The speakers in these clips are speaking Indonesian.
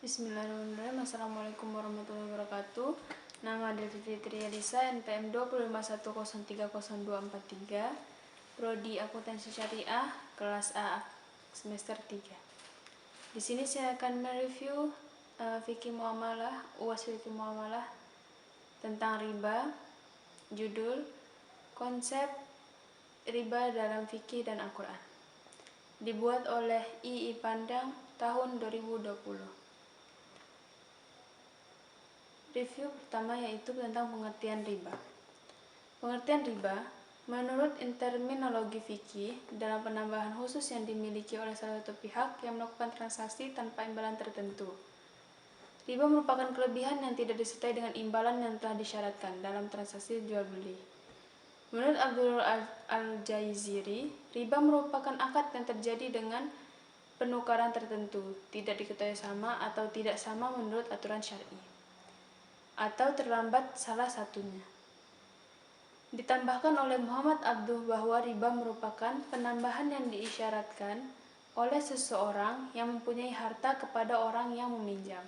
Bismillahirrahmanirrahim. Assalamualaikum warahmatullahi wabarakatuh. Nama Devi Fitri Elisa, NPM 251030243, Prodi Akuntansi Syariah, kelas A, semester 3. Di sini saya akan mereview fikih muamalah, UAS fikih muamalah tentang riba, judul, konsep riba dalam fikih dan Al-Quran. Dibuat oleh I.I. Pandang tahun 2020. Review pertama yaitu tentang pengertian riba. Pengertian riba, menurut terminologi fikih, dalam penambahan khusus yang dimiliki oleh salah satu pihak yang melakukan transaksi tanpa imbalan tertentu. Riba merupakan kelebihan yang tidak disertai dengan imbalan yang telah disyaratkan dalam transaksi jual beli. Menurut Abdul Al-Jaiziri, riba merupakan akad yang terjadi dengan penukaran tertentu, tidak diketahui sama atau tidak sama menurut aturan syar'i, atau terlambat salah satunya. Ditambahkan oleh Muhammad Abduh bahwa riba merupakan penambahan yang diisyaratkan oleh seseorang yang mempunyai harta kepada orang yang meminjam.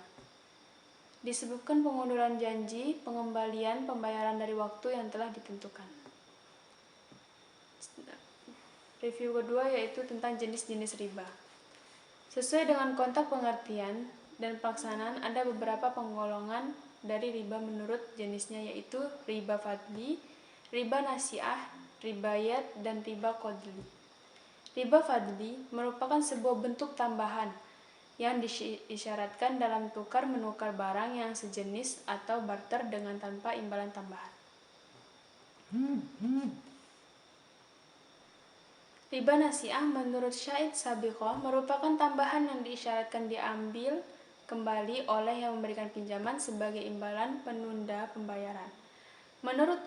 Disebutkan pengunduran janji, pengembalian, pembayaran dari waktu yang telah ditentukan. Review kedua yaitu tentang jenis-jenis riba. Sesuai dengan konteks pengertian dan pelaksanaan, ada beberapa penggolongan dari riba menurut jenisnya, yaitu riba fadli, riba nasiah, ribayat, dan riba qadli. Riba fadli merupakan sebuah bentuk tambahan yang disyaratkan dalam tukar-menukar barang yang sejenis atau barter dengan tanpa imbalan tambahan. Riba nasiah menurut Syahid Sabiqah merupakan tambahan yang diisyaratkan diambil kembali oleh yang memberikan pinjaman sebagai imbalan penunda pembayaran. Menurut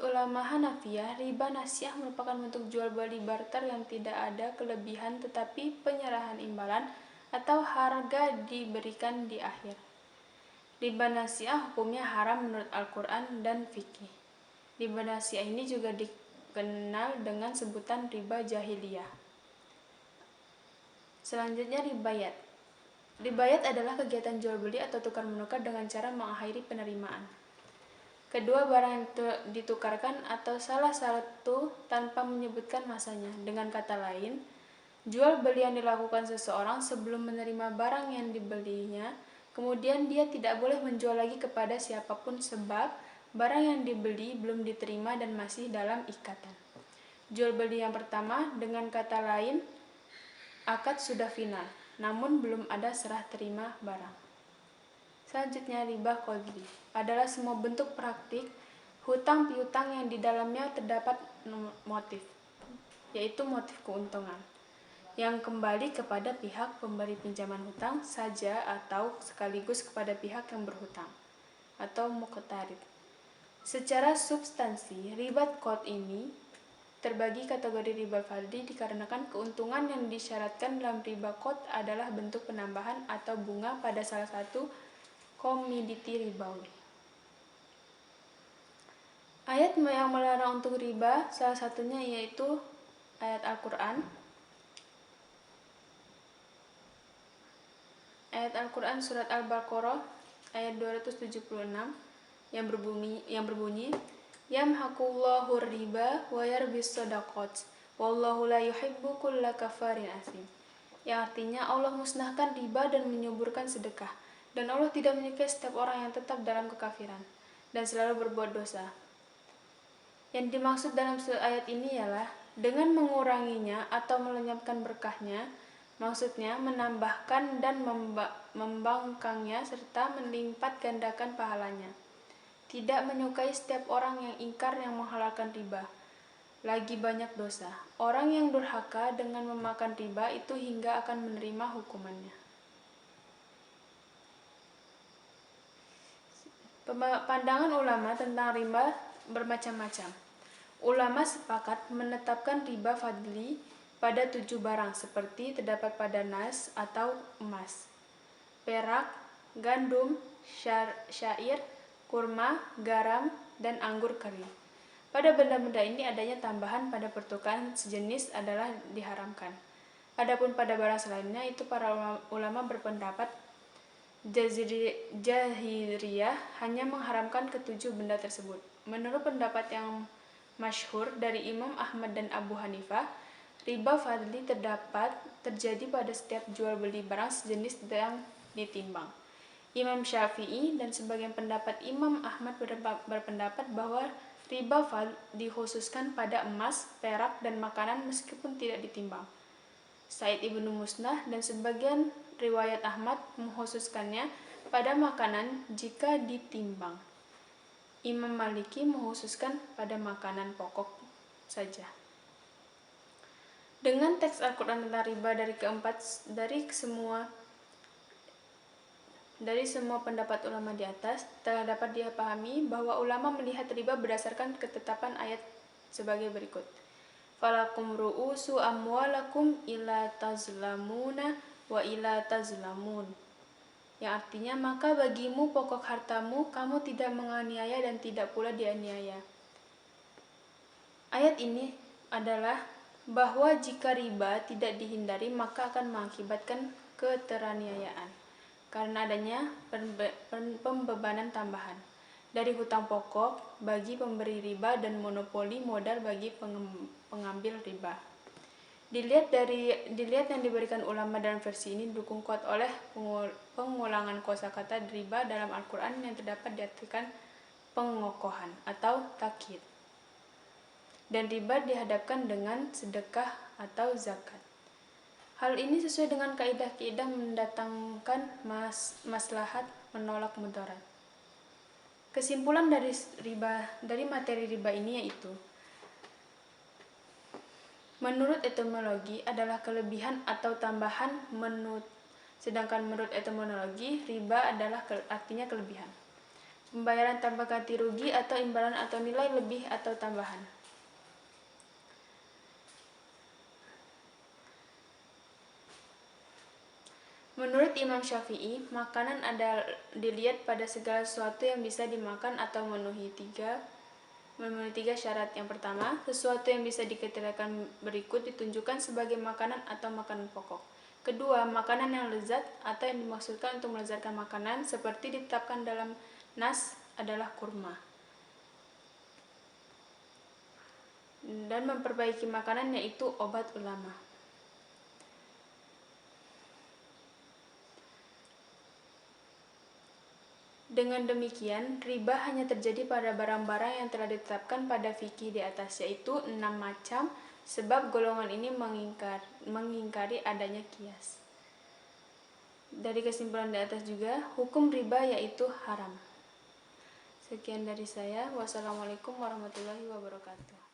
ulama Hanafiyah, riba nasiah merupakan bentuk jual beli barter yang tidak ada kelebihan tetapi penyerahan imbalan atau harga diberikan di akhir. Riba nasiah hukumnya haram menurut Al-Quran dan fikih. Riba nasiah ini juga dikenal dengan sebutan riba jahiliyah. Selanjutnya ribayat. Ribayat adalah kegiatan jual beli atau tukar menukar dengan cara mengakhiri penerimaan kedua barang yang ditukarkan atau salah satu tanpa menyebutkan masanya. Dengan kata lain, jual beli yang dilakukan seseorang sebelum menerima barang yang dibelinya, kemudian dia tidak boleh menjual lagi kepada siapapun sebab barang yang dibeli belum diterima dan masih dalam ikatan. Jual beli yang pertama, dengan kata lain, akad sudah final, namun belum ada serah terima barang. Selanjutnya, riba qadli adalah semua bentuk praktik hutang piutang yang di dalamnya terdapat motif, yaitu motif keuntungan, yang kembali kepada pihak pemberi pinjaman hutang saja atau sekaligus kepada pihak yang berhutang atau muqtarid. Secara substansi, riba qad ini terbagi kategori riba fadli dikarenakan keuntungan yang disyaratkan dalam riba qad adalah bentuk penambahan atau bunga pada salah satu komoditi ribawi. Ayat yang melarang untuk riba salah satunya yaitu ayat Al-Quran. Ayat Al-Quran surat Al-Baqarah ayat 276 yang berbunyi Yamhaqullahu riba wa yarbis shadaqat wallahu la yuhibbu kulla kafarin asim. Yang artinya Allah musnahkan riba dan menyuburkan sedekah, dan Allah tidak menyukai setiap orang yang tetap dalam kekafiran dan selalu berbuat dosa. Yang dimaksud dalam ayat ini ialah dengan menguranginya atau melenyapkan berkahnya, maksudnya menambahkan dan membangkangnya serta melipat gandakan pahalanya. Tidak menyukai setiap orang yang ingkar yang menghalalkan riba, lagi banyak dosa. Orang yang durhaka dengan memakan riba itu hingga akan menerima hukumannya. Pandangan ulama tentang riba bermacam-macam. Ulama sepakat menetapkan riba fadli pada 7 barang seperti terdapat pada nas atau emas, perak, gandum, syair, kurma, garam, dan anggur kering. Pada benda-benda ini adanya tambahan pada pertukaran sejenis adalah diharamkan. Adapun pada barang selainnya itu para ulama berpendapat Zahiriyah hanya mengharamkan ketujuh benda tersebut. Menurut pendapat yang masyhur dari Imam Ahmad dan Abu Hanifah, riba fadli terjadi pada setiap jual beli barang sejenis yang ditimbang. Imam Syafi'i dan sebagian pendapat Imam Ahmad berpendapat bahwa riba fadl dikhususkan pada emas, perak, dan makanan meskipun tidak ditimbang. Said Ibnu Musnah dan sebagian riwayat Ahmad mengkhususkannya pada makanan jika ditimbang. Imam Maliki mengkhususkan pada makanan pokok saja. Dengan teks Al-Quran tentang riba dari semua pendapat ulama di atas, telah dapat dipahami bahwa ulama melihat riba berdasarkan ketetapan ayat sebagai berikut. Falakum ru'usu amwalakum ila tazlamuna wa ila tazlamun. Yang artinya, maka bagimu pokok hartamu, kamu tidak menganiaya dan tidak pula dianiaya. Ayat ini adalah bahwa jika riba tidak dihindari maka akan mengakibatkan keteraniayaan karena adanya pembebanan tambahan dari hutang pokok bagi pemberi riba dan monopoli modal bagi pengambil riba. Dilihat yang diberikan ulama dalam versi ini didukung kuat oleh pengulangan kosakata riba dalam Al-Quran yang terdapat diartikan pengokohan atau takyid. Dan riba dihadapkan dengan sedekah atau zakat. Hal ini sesuai dengan kaidah-kaidah mendatangkan maslahat menolak mudarat. Kesimpulan dari materi riba ini yaitu, menurut etimologi adalah kelebihan atau tambahan, sedangkan menurut etimologi riba adalah artinya kelebihan. Pembayaran tanpa ganti rugi atau imbalan atau nilai lebih atau tambahan. Menurut Imam Syafi'i, makanan adalah dilihat pada segala sesuatu yang bisa dimakan atau memenuhi tiga syarat. Yang pertama, sesuatu yang bisa dikatakan berikut ditunjukkan sebagai makanan atau makanan pokok. Kedua, makanan yang lezat atau yang dimaksudkan untuk melezatkan makanan seperti ditetapkan dalam nas adalah kurma. Dan memperbaiki makanan yaitu obat ulama. Dengan demikian, riba hanya terjadi pada barang-barang yang telah ditetapkan pada fikih di atas, yaitu 6 macam, sebab golongan ini mengingkari adanya qiyas. Dari kesimpulan di atas juga, hukum riba yaitu haram. Sekian dari saya. Wassalamualaikum warahmatullahi wabarakatuh.